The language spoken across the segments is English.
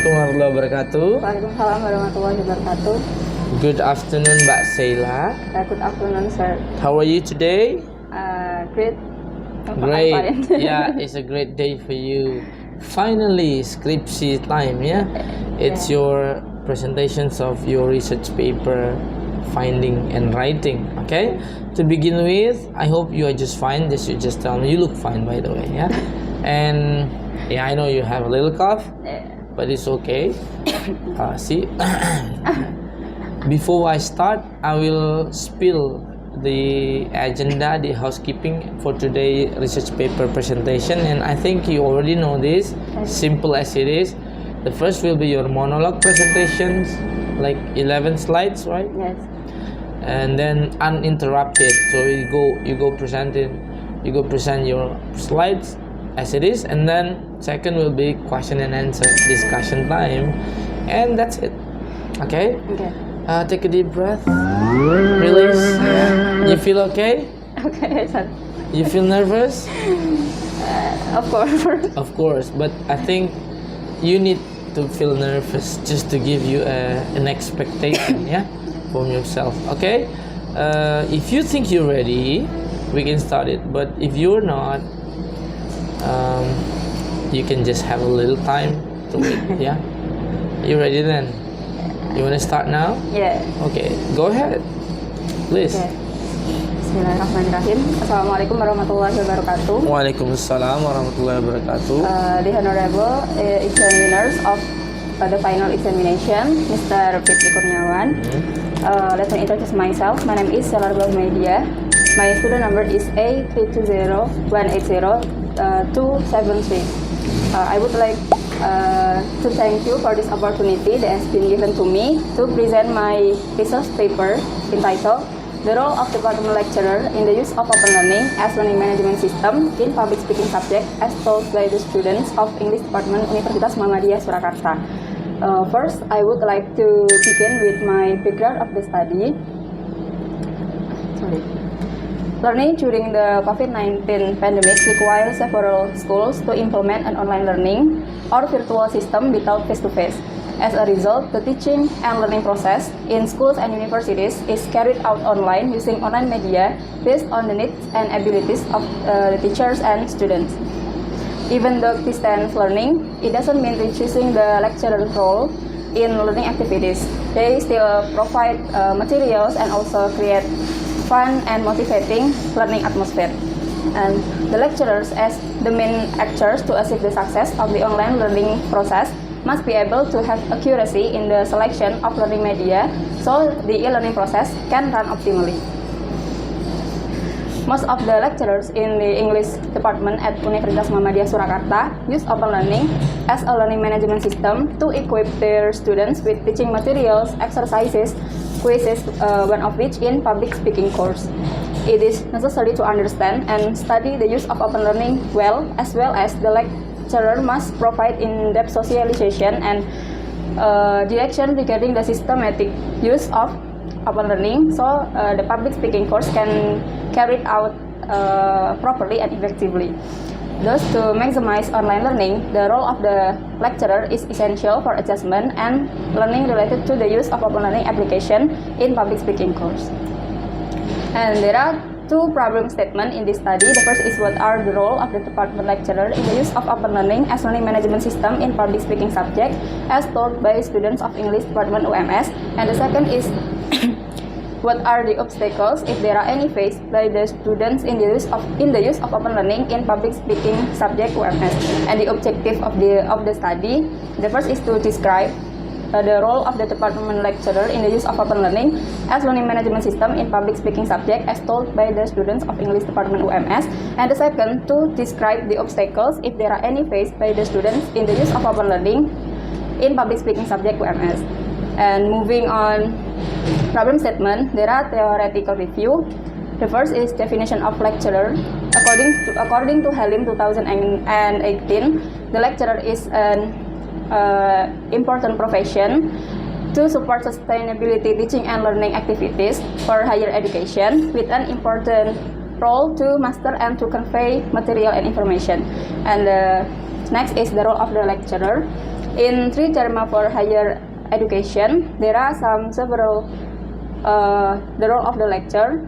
Assalamualaikum warahmatullahi wabarakatuh. Waalaikumsalam warahmatullahi wabarakatuh. Good afternoon, Mbak Sheila. Good afternoon, sir. How are you today? Great. Great. Yeah, it's a great day for you. Finally, Skripsi time, yeah? It's your presentations of your research paper, finding and writing, okay? To begin with, I hope you are just fine. You just tell me. You look fine, by the way, yeah? And yeah, I know you have a little cough, but it's okay. See, before I start, I will spill the agenda, the housekeeping for today research paper presentation, and I think you already know this. Simple as it is. The first will be your monologue presentations, like 11 slides, right? Yes. And then uninterrupted. So you go present your slides as it is, and then second will be question and answer discussion time, and that's it. Okay. Okay. Take a deep breath. Release. You feel okay? Okay, sir. You feel nervous? Of course. Of course, but I think you need to feel nervous just to give you an expectation, yeah, from yourself. Okay. If you think you're ready, we can start it. But if you're not, you can just have a little time to wait. Yeah. You ready then? You want to start now? Yeah. Okay, go ahead, please. Okay. Bismillahirrahmanirrahim. Assalamualaikum warahmatullahi wabarakatuh. Waalaikumsalam warahmatullahi wabarakatuh. The honorable examiners of the final examination, Mr. Fitri Kurniawan. Let me introduce myself. My name is Selar Media. My student number is A320180-273. I would like to thank you for this opportunity that has been given to me to present my research paper entitled The Role of Department Lecturer in the Use of Open Learning as Learning Management System in Public Speaking Subject as told by the students of English Department Universitas Muhammadiyah Surakarta. First, I would like to begin with my background of the study. Learning during the COVID-19 pandemic requires several schools to implement an online learning or virtual system without face-to-face. As a result, the teaching and learning process in schools and universities is carried out online using online media based on the needs and abilities of the teachers and students. Even though distance learning, it doesn't mean reducing the lecturer's role in learning activities. They still provide materials and also create fun and motivating learning atmosphere. And the lecturers, as the main actors to achieve the success of the online learning process, must be able to have accuracy in the selection of learning media so the e-learning process can run optimally. Most of the lecturers in the English department at Universitas Muhammadiyah Surakarta use open learning as a learning management system to equip their students with teaching materials, exercises, quizzes, one of which in public speaking course. It is necessary to understand and study the use of open learning well as the lecturer must provide in-depth socialization and direction regarding the systematic use of open learning so the public speaking course can carry it out properly and effectively. Thus, to maximize online learning, the role of the lecturer is essential for adjustment and learning related to the use of open learning application in public speaking course. And there are two problem statements in this study. The first is what are the role of the department lecturer in the use of open learning as learning management system in public speaking subject as told by students of English department UMS. And the second is what are the obstacles, if there are any, faced by the students in the use of open learning in public speaking subject UMS. And the objective of the study, the first is to describe the role of the department lecturer in the use of open learning as learning management system in public speaking subject as told by the students of English department UMS. And the second, to describe the obstacles, if there are any, faced by the students in the use of open learning in public speaking subject UMS. And moving on, problem statement, there are theoretical review. The first is definition of lecturer. According to Halim 2018, the lecturer is an important profession to support sustainability teaching and learning activities for higher education with an important role to master and to convey material and information. And next is the role of the lecturer. In 3 terma for higher education, there are several the role of the lecture,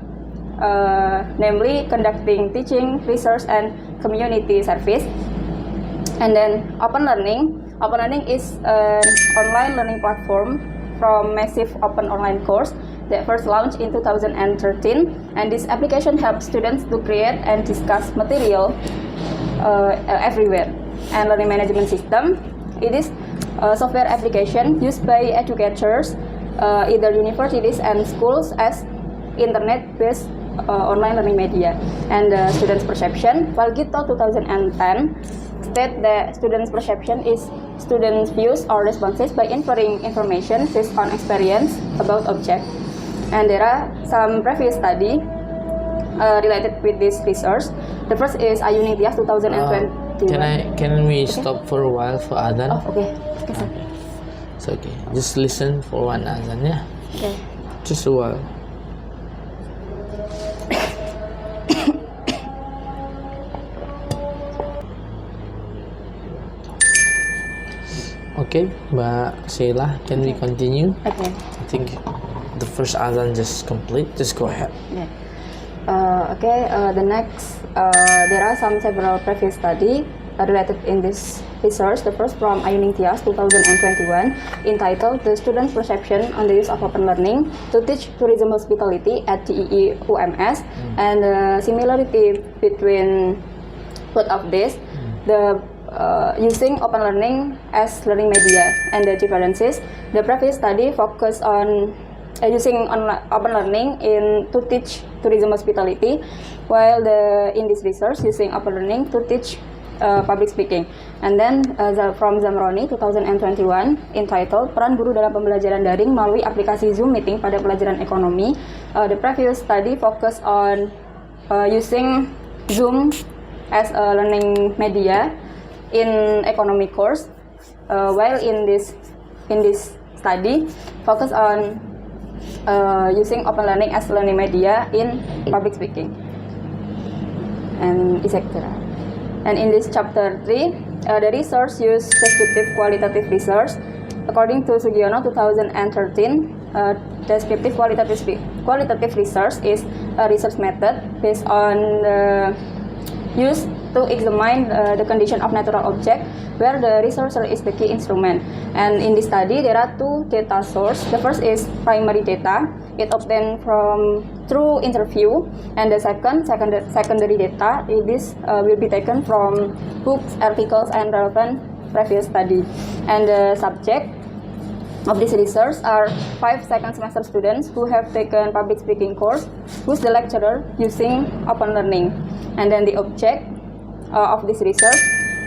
namely conducting teaching, research, and community service. And then open learning. Open learning is an online learning platform from massive open online course that first launched in 2013, and this application helps students to create and discuss material everywhere. And learning management system, it is a software application used by educators, either universities and schools, as internet-based online learning media. And students' perception, Walgito 2010 state that students' perception is students' views or responses by inferring information based on experience about object. And there are some previous study related with this research. The first is Untitled 2021. Can we stop for a while for Adhan? Oh, okay. Okay, sir. It's okay. Just listen for one Adhan, yeah? Okay. Just a while. Okay, Mbak Sheila, can we continue? Okay. I think the first Adhan just complete. Just go ahead. Yeah. The next, there are several previous study related in this research. The first from Untitled 2021, entitled "The Students' Perception on the Use of Open Learning to Teach Tourism Hospitality at DEE UMS," and the similarity between both of these, the using open learning as learning media, and the differences. The previous study focused on using open learning to teach tourism hospitality, while in this research using open learning to teach public speaking. And then from Zamroni 2021, entitled "Peran Guru dalam Pembelajaran Daring Melalui Aplikasi Zoom Meeting pada Pelajaran Ekonomi." The previous study focused on using Zoom as a learning media in economy course, while in this study focus on using open learning as learning media in public speaking, and etc. And in this chapter 3, the research used descriptive qualitative research. According to Sugiono 2013, descriptive qualitative research is a research method based on used to examine the condition of natural object, where the researcher is the key instrument. And in this study, there are 2 data sources. The first is primary data. It obtained through interview, and the secondary data. This will be taken from books, articles, and relevant previous study. And the subject of this research are 5 second semester students who have taken public speaking course, who's the lecturer using open learning. And then the object of this research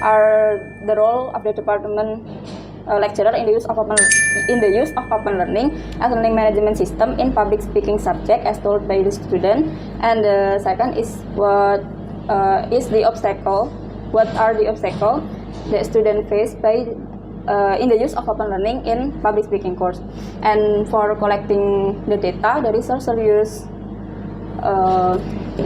are the role of the department lecturer in the use of open learning as learning management system in public speaking subject as told by the student. And the second is what is the obstacle? What are the obstacles the student face by in the use of open learning in public speaking course? And for collecting the data, the researcher use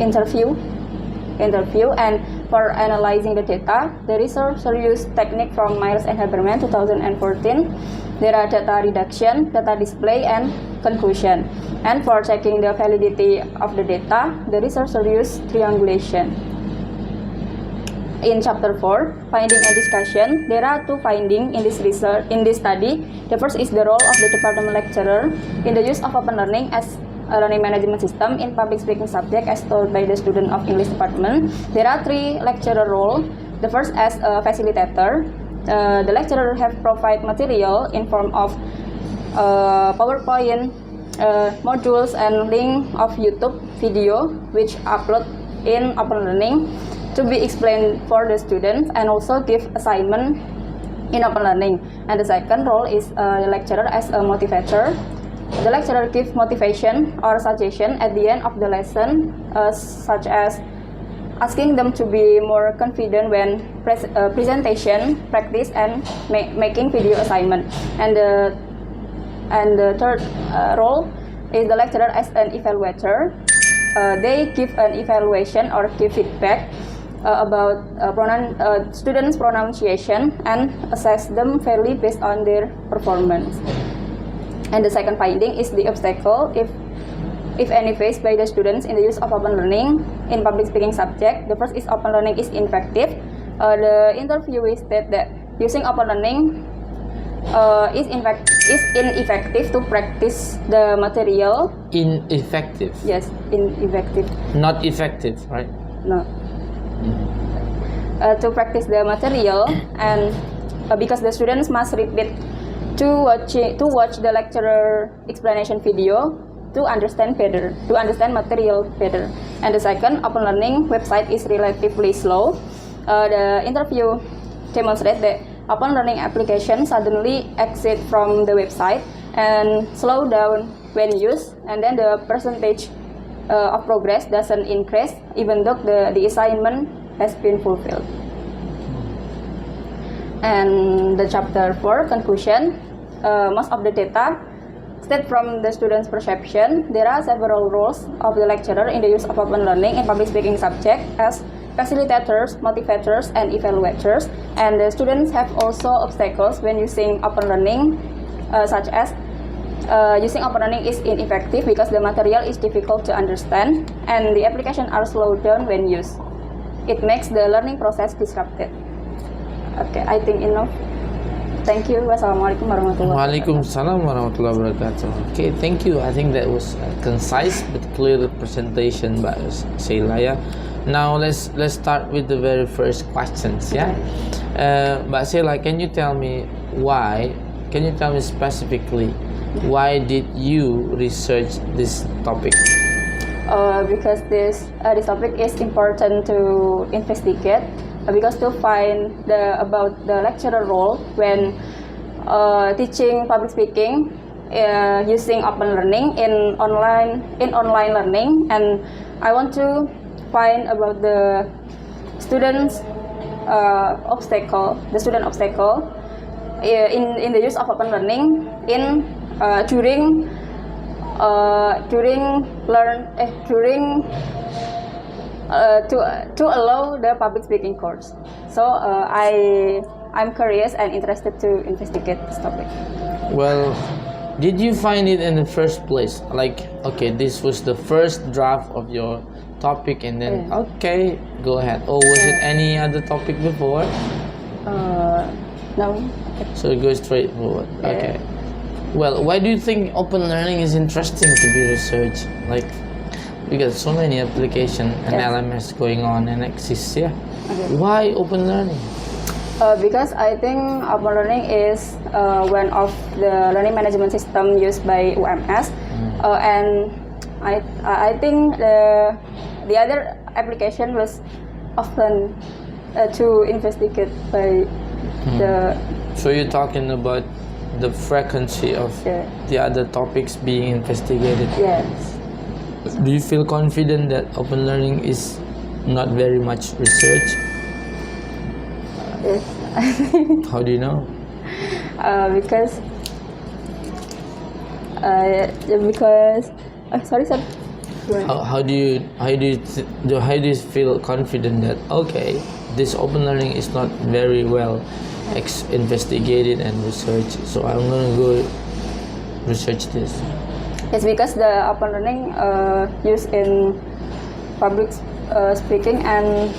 interview, and for analyzing the data, the researcher used technique from Myers and Haberman 2014. There are data reduction, data display, and conclusion. And for checking the validity of the data, the researcher used triangulation. In chapter 4, finding and discussion, there are 2 findings in this study. The first is the role of the department lecturer in the use of open learning as a learning management system in public speaking subject as told by the student of English department. There are 3 lecturer roles. The first as a facilitator. The lecturer have provide material in form of PowerPoint modules and link of YouTube video which upload in open learning to be explained for the students, and also give assignment in open learning. And the second role is the lecturer as a motivator. The lecturer gives motivation or suggestion at the end of the lesson, such as asking them to be more confident when presentation, practice, and making video assignment. And the third role is the lecturer as an evaluator. They give an evaluation or give feedback about students' pronunciation and assess them fairly based on their performance. And the second finding is the obstacle, if any, faced by the students in the use of open learning in public speaking subject. The first is open learning is ineffective. The interviewee said that using open learning is ineffective to practice the material. Ineffective. Yes, ineffective. Not effective, right? No. To practice the material, and because the students must repeat to watch the lecturer explanation video to understand material better. And the second, open learning website is relatively slow. The interview demonstrates that open learning application suddenly exit from the website and slow down when used, and then the percentage of progress doesn't increase even though the assignment has been fulfilled. And the chapter 4 conclusion, most of the data state from the student's perception. There are several roles of the lecturer in the use of open learning in public speaking subject as facilitators, motivators, and evaluators. And the students have also obstacles when using open learning, such as using open learning is ineffective because the material is difficult to understand and the application are slowed down when used. It makes the learning process disrupted. Okay, I think enough. Thank you. Wassalamualaikum warahmatullahi wabarakatuh. Waalaikumsalam warahmatullahi wabarakatuh. Okay, thank you. I think that was a concise but clear presentation by Sheila. Yeah. Now let's start with the very first questions. Yeah. Mbak Sheila, can you tell me why? Can you tell me specifically why did you research this topic? Because this topic is important to investigate. Because to find about the lecturer role when teaching public speaking using open learning in online learning, and I want to find about the student obstacle in the use of open learning in during to allow the public speaking course. So I'm curious and interested to investigate this topic. Well, did you find it in the first place? Like, okay, this was the first draft of your topic, and then okay, go ahead. Or was it any other topic before? No. So go straight forward. Okay. Well, why do you think open learning is interesting to be researched? Like, because so many application and LMS going on and exists, yeah. Okay. Why open learning? Because I think open learning is one of the learning management system used by UMS, and I think the other application was often to investigate by the. So you're talking about the frequency of the other topics being investigated. Yes. Do you feel confident that open learning is not very much research? Yes. How do you know? Because sorry, sir. How do you feel confident that okay, this open learning is not very well investigated and researched, so I'm gonna go research this? It's because the open learning used in public speaking, and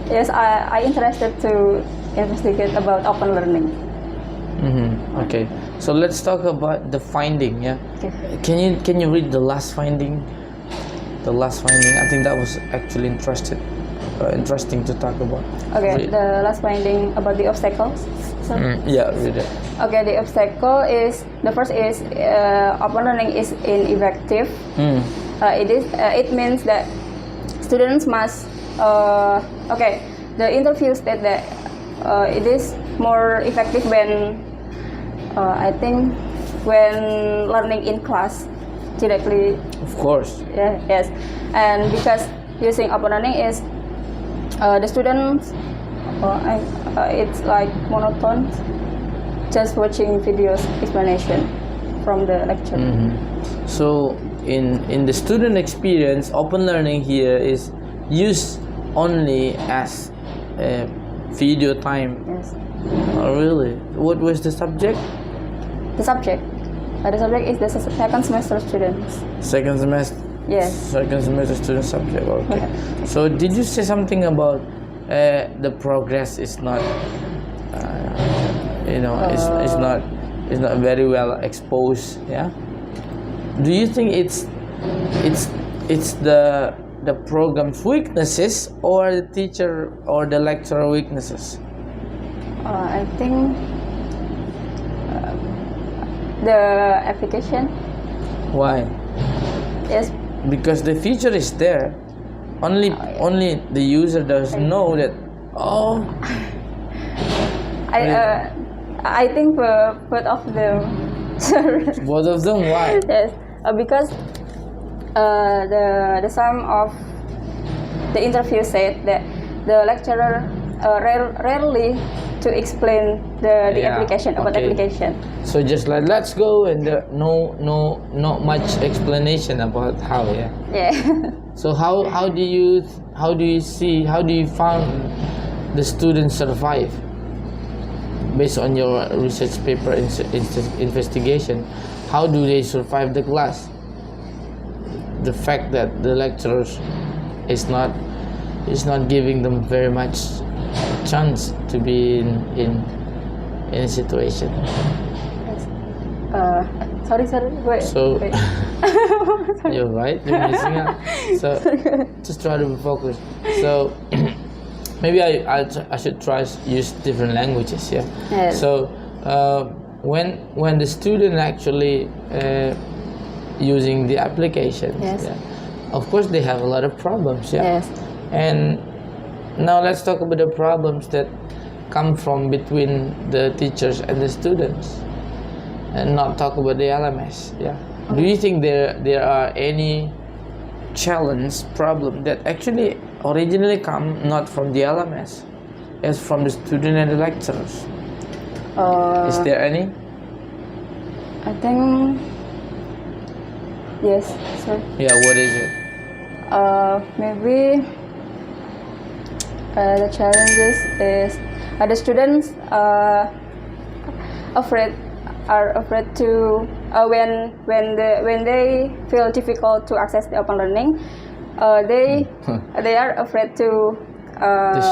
yes, I interested to investigate about open learning. Okay, so let's talk about the finding. Yeah. Okay. Can you read the last finding? The last finding. I think that was actually interesting to talk about. Okay. The last finding about the obstacles. Yeah, read it. Okay, the obstacle is the first is open learning is ineffective. It means that students must the interview state that it is more effective when I think when learning in class directly. Of course. Yeah, yes, and because using open learning is the students it's like monotone, just watching videos explanation from the lecture. So in the student experience, open learning here is used only as video time. Yes. Oh, really? What was the subject? The subject is the second semester students. Second semester. Yes. Second semester student subject. Okay. So did you say something about the progress is not, it's not very well exposed? Yeah. Do you think it's the program's weaknesses or the teacher or the lecturer weaknesses? I think the application. Why? Yes. Because the feature is there. Only the user doesn't know that. Oh. I think both of them. Both of them. Why? Yes. Because the sum of the interview said that the lecturer rarely to explain the application about application. So just like let's go and not much explanation about how. Yeah. So how do you find the students survive based on your research paper investigation? How do they survive the class? The fact that the lecturers is not giving them very much chance to be in a situation. Sorry. Wait. So wait. you're right. You're missing out. So just try to be focused. So maybe I should try use different languages. Yeah. Yes. So when the student actually using the applications, yes. Of course they have a lot of problems. Yeah. Yes. And now let's talk about the problems that come from between the teachers and the students, and not talk about the LMS. Yeah. Do you think there are any challenge problem that actually originally come not from the LMS, as from the student and the lecturers? Is there any? I think yes, sir. Yeah. What is it? Maybe the challenges is the students are afraid to when they feel difficult to access the open learning, they are afraid to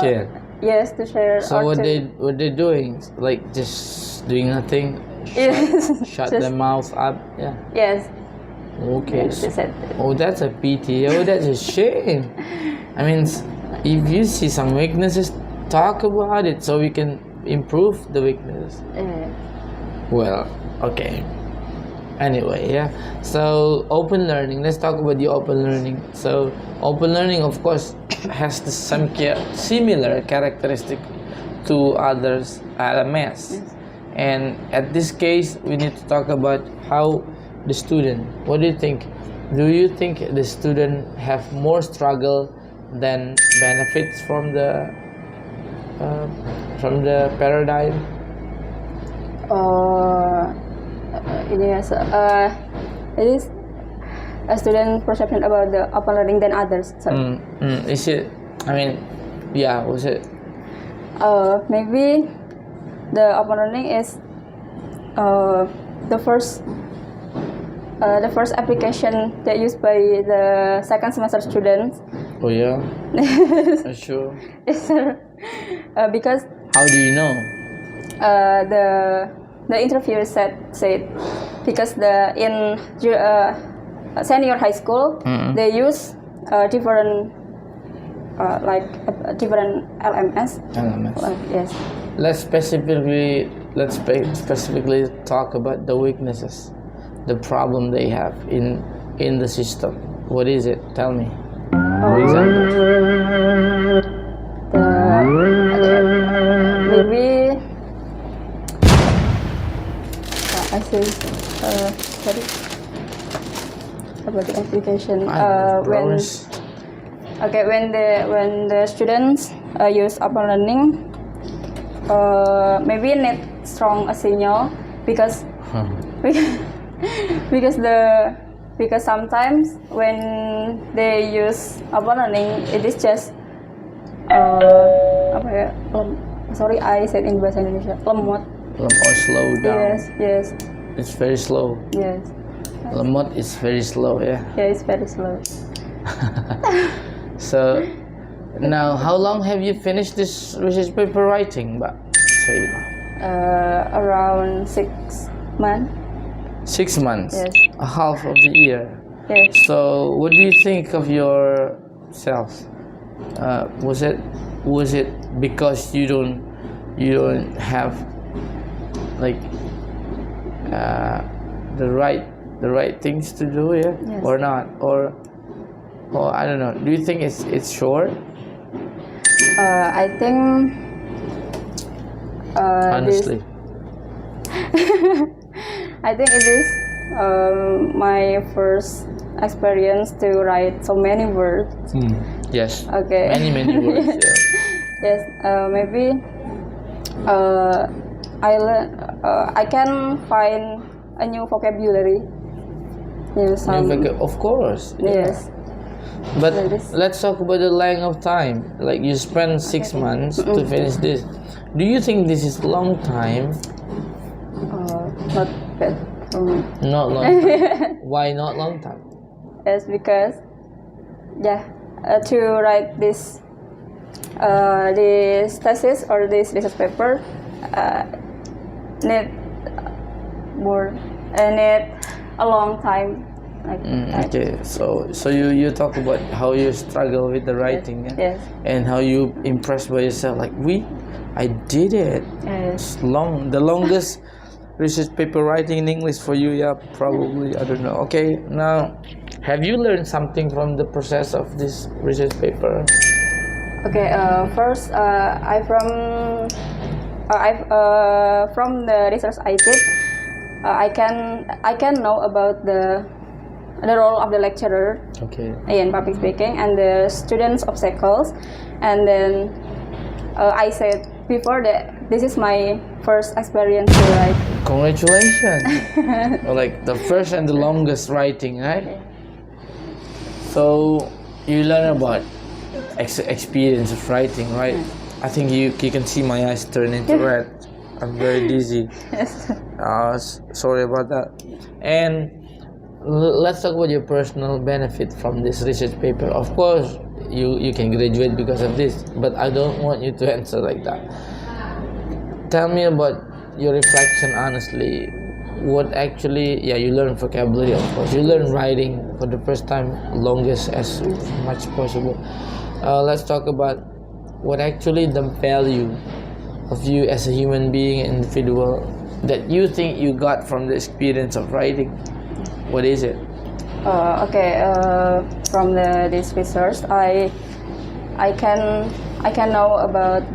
share. Yes, to share. So what they doing? Like just doing nothing? Yes. Shut their mouth up. Yeah. Yes. Okay. Yes, Oh, that's a pity. Oh, that's a shame. I mean, if you see some weaknesses, talk about it so we can improve the weaknesses. Well, okay. Anyway, yeah. So open learning. Let's talk about the open learning. So open learning, of course, has the similar characteristic to others LMS. Yes. And at this case, we need to talk about how the student. What do you think? Do you think the student have more struggle than benefits from the paradigm? Yes. It is a student perception about the open learning than others. Sorry. Is it? I mean, yeah. Was it? Maybe the open learning is the first application that used by the second semester students. Oh yeah. Sure. Yes, sir. Because how do you know? The interviewer said because in senior high school they use different different LMS. Yes. Let's specifically talk about the weaknesses, the problem they have in the system. What is it? Tell me. For example. Maybe I say sorry about the application. When the students use open learning, maybe need strong signal because because sometimes when they use open learning, it is just apa ya? Sorry, I said in bahasa Indonesia. Lemot. Or slow down. Yes. It's very slow. Yes. Lemot is very slow, yeah. Yeah, it's very slow. So now, how long have you finished this research paper writing, Mbak Saila? Around 6 months. 6 months. Yes. A half of the year. Yes. So, what do you think of yourself? Was it because you don't have like the right things to do, yeah, Yes. or not, or I don't know. Do you think it's short? I think Honestly, I think it is my first experience to write so many words. yes. Okay. Many words. Yeah. Yes. Maybe I can find a new vocabulary. Yes. Of course. Yeah. Yes. But Like this. let's talk about the length of time. Like you spent 6 months to finish this. Do you think this is long time? Not bad for me. Not long time. Why not long time? Yes, because to write this thesis or this research paper need a long time. Okay, so you talk about how you struggle with the writing, yeah? Yes. And how you impressed by yourself. Like I did it. Yes. It's long, the longest research paper writing in English for you, yeah, probably. I don't know. Okay, now have you learned something from the process of this research paper? Okay. First, from the research I did, I can know about the role of the lecturer Okay. in public speaking and the students' obstacles, and then I said before that this is my first experience to write. Congratulations! Like the first and the longest writing, right? So you learn about experience of writing, right? I think you can see my eyes turn into red. I'm very dizzy. Yes. Sorry about that. And let's talk about your personal benefit from this research paper. Of course, you can graduate because of this, but I don't want you to answer like that. Tell me about your reflection honestly. What actually, you learn vocabulary, of course. You learn writing for the first time, longest as much possible. Let's talk about what actually the value of you as a human being, individual, that you think you got from the experience of writing. What is it? Okay. From this research, I can know about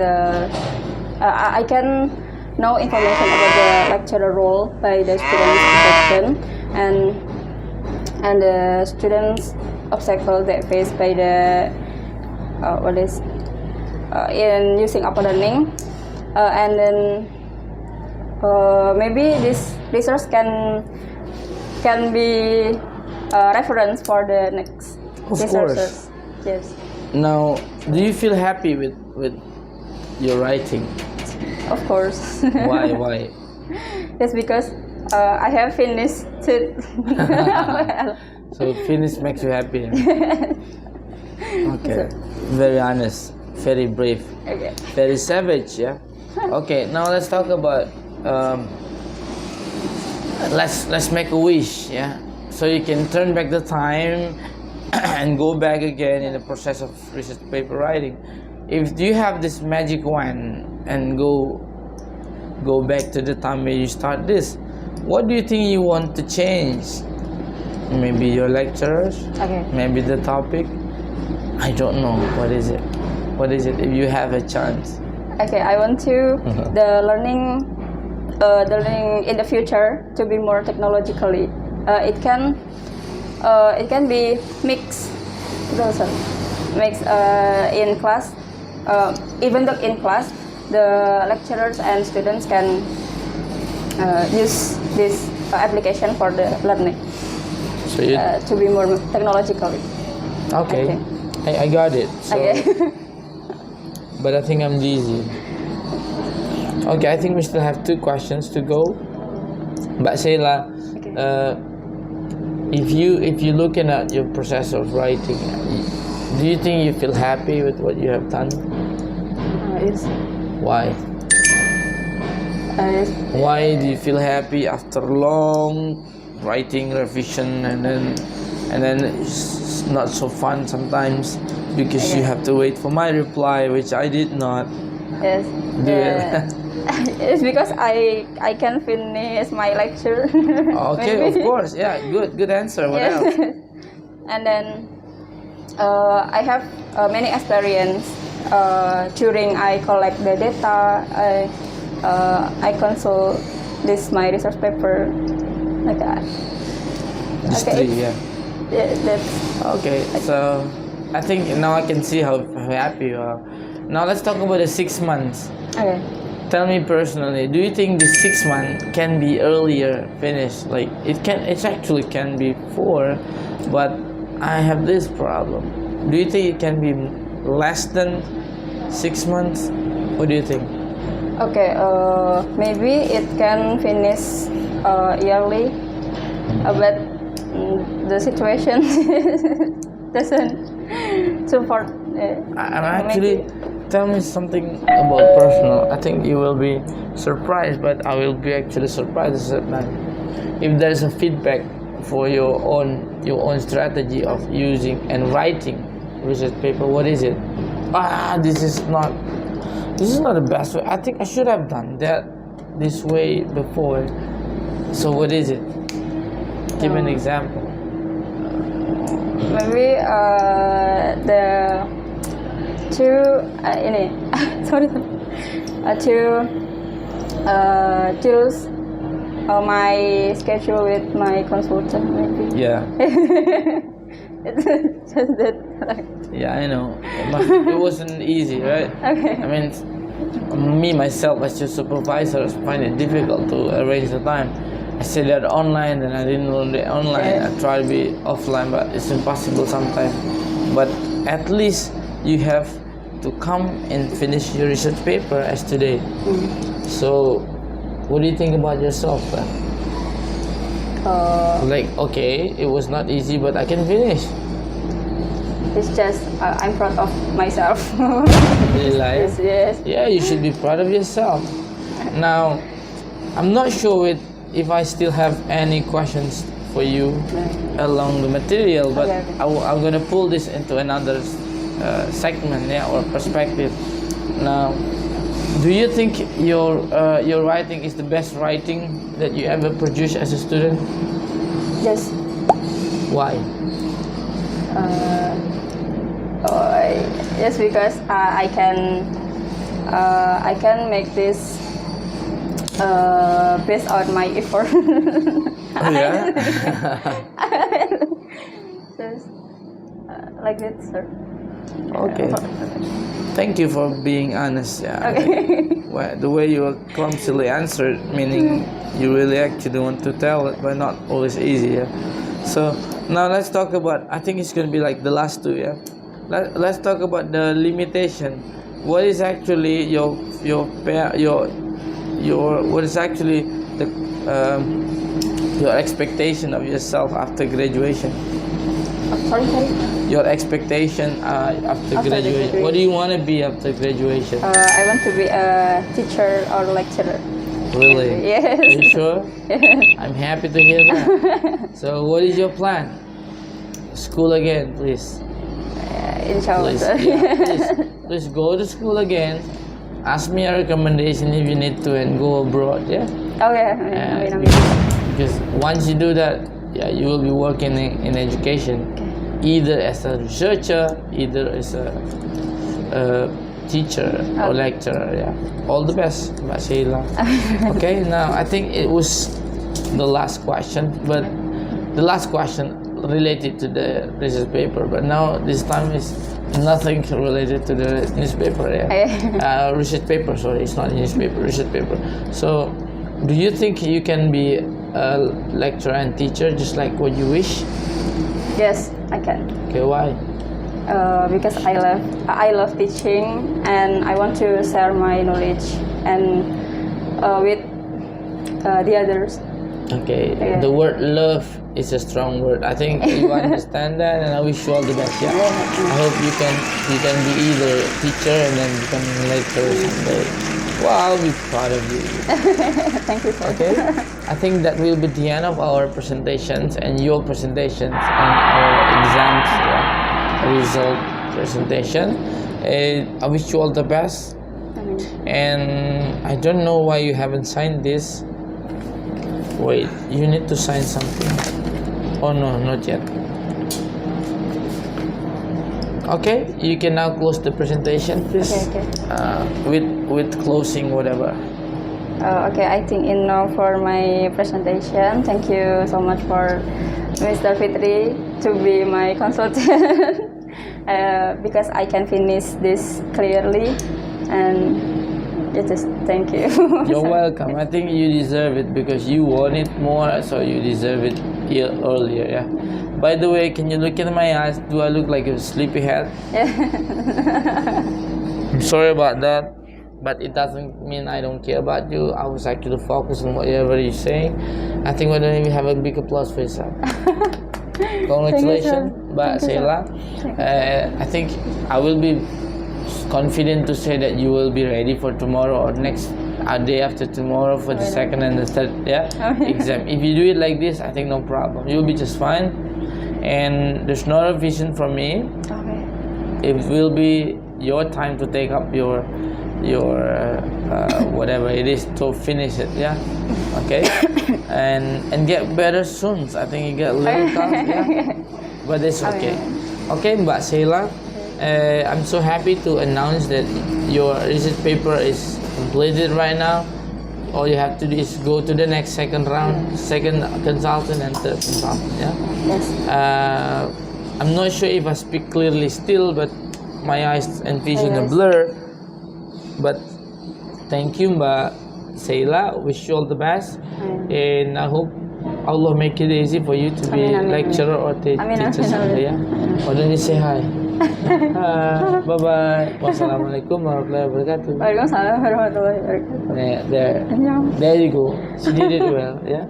I can know information about the lecturer role by the students' section and the students' obstacle they face by the in using open learning, and then maybe this research can be a reference for the next researchers. Yes. Now, do you feel happy with your writing? Of course. Why? Yes, because I have finished it. Well. So finish makes you happy. Okay. Very honest, very brave, Okay. very savage, yeah. Okay, now let's talk about let's make a wish, yeah. So you can turn back the time and go back again in the process of research paper writing. If you have this magic wand and go back to the time where you start this, what do you think you want to change? Maybe your lecturers, Okay. maybe the topic. I don't know. What is it? If you have a chance? Okay, I want to the learning in the future to be more technologically. It can be mixed in class. Even though in class, the lecturers and students can use this application for the learning. So you To be more technologically. okay? I got it. So Okay. but I think I'm dizzy. Okay, I think we still have 2 questions to go. Mbak Sheila, if you looking at your process of writing, do you think you feel happy with what you have done? Yes. Why? Why do you feel happy after long writing revision and then it's not so fun sometimes because you have to wait for my reply, which I did not Yes. do it. It's because I can finish my lecture. Okay, of course, yeah, good answer. What else? And then I have many experience during I collect the data. I consult my research paper like that. History, Okay. yeah. That's Okay, so I think now I can see how happy you are. Now let's talk about the 6 months. okay. Tell me personally, do you think the 6 months can be earlier finished? Like it actually can be 4, but I have this problem. Do you think it can be less than 6 months? What do you think? Okay, maybe it can finish yearly, but the situation doesn't support. I'm actually, tell me something about personal. I think you will be surprised, but I will be actually surprised at that. If there's a feedback for your own strategy of using and writing research paper, what is it? This is not the best way. I think I should have done that this way before. So what is it? Give an example. Maybe the two ini sorry to choose my schedule with my consultant maybe. Yeah. It's just that. Yeah, I know. It wasn't easy, right? Okay. I mean, me myself as your supervisor find it difficult to arrange the time. I said that online, then I didn't learn it online. I try to be offline, but it's impossible sometimes. But at least you have to come and finish your research paper as today. So, what do you think about yourself then? Like, okay, it was not easy, but I can finish. It's just I'm proud of myself. Really, like? Yes. Yeah, you should be proud of yourself. Now, I'm not sure if I still have any questions for you along the material, but Okay. I'm gonna pull this into another segment, or perspective. Now, do you think your writing is the best writing that you ever produced as a student? Yes. Why? Yes, because I can make this based on my effort. Oh, yeah? Just, like that, sir. Okay. Thank you for being honest. Yeah. Okay. Well, the way you clumsily answered, meaning you really actually want to tell it, but not always easy. Yeah. So now let's talk about. I think it's gonna be like the last 2. Yeah. Let's talk about the limitation. What is actually your what is actually the your expectation of yourself after graduation? Sorry. Your expectation after graduation. What do you want to be after graduation? I want to be a teacher or lecturer. Really? Yes. Are you sure? I'm happy to hear that. So, what is your plan? School again, please. Inshallah. Please, Sir. please go to school again. Ask me a recommendation if you need to, and go abroad. Yeah. Okay. Because once you do that, yeah, you will be working in education, either as a researcher, either as a teacher or lecturer. Yeah. All the best, Mbak Sheila. Okay. Now I think it was the last question, but the last question related to the research paper, but now this time is nothing related to the newspaper. Yeah. Research paper. Sorry, it's not newspaper. Research paper. So, do you think you can be a lecturer and teacher just like what you wish? Yes, I can. Okay, why? because I love teaching and I want to share my knowledge and with the others. Okay, Yeah. the word love is a strong word. I think you understand that, and I wish you all the best. Yeah, I hope you can be either teacher and then become lecturer someday. Well, I'll be proud of you. Thank you, sir. Okay, I think that will be the end of our presentations and your presentations and our exams. Yeah, result presentation. I wish you all the best. And I don't know why you haven't signed this. Wait, you need to sign something. Oh no, not yet. Okay, you can now close the presentation, please. Okay. With closing whatever. Okay, I think enough for my presentation. Thank you so much for Mr. Fitri to be my consultant because I can finish this clearly and just thank you. You're welcome. I think you deserve it because you want it more, so you deserve it earlier. Yeah. By the way, can you look at my eyes? Do I look like a sleepyhead? I'm sorry about that, but it doesn't mean I don't care about you. I was actually focused on whatever you're saying. I think why don't you have a big applause for yourself? Congratulations, Mbak Sheila. I think I will be confident to say that you will be ready for tomorrow or next day after tomorrow for the second and the third exam. If you do it like this, I think no problem. You'll be just fine. And there's no revision from me. Okay. It will be your time to take up your whatever it is to finish it. Yeah. Okay. and get better soon. I think you get a little tough. Yeah. But it's okay. Okay, Mbak Sheila. I'm so happy to announce that your research paper is completed right now. All you have to do is go to the next second round, second consultant and third consultant. Yeah. Yes. I'm not sure if I speak clearly still, but my eyes and vision are blur. But thank you, Mbak Sheila. Wish you all the best, and I hope Allah make it easy for you to be lecturer or teacher someday. Yeah. Why don't you say hi? Bye bye. Wassalamualaikum warahmatullahi wabarakatuh. Waalaikumsalam warahmatullahi wabarakatuh. There you go. She did it well. Yeah.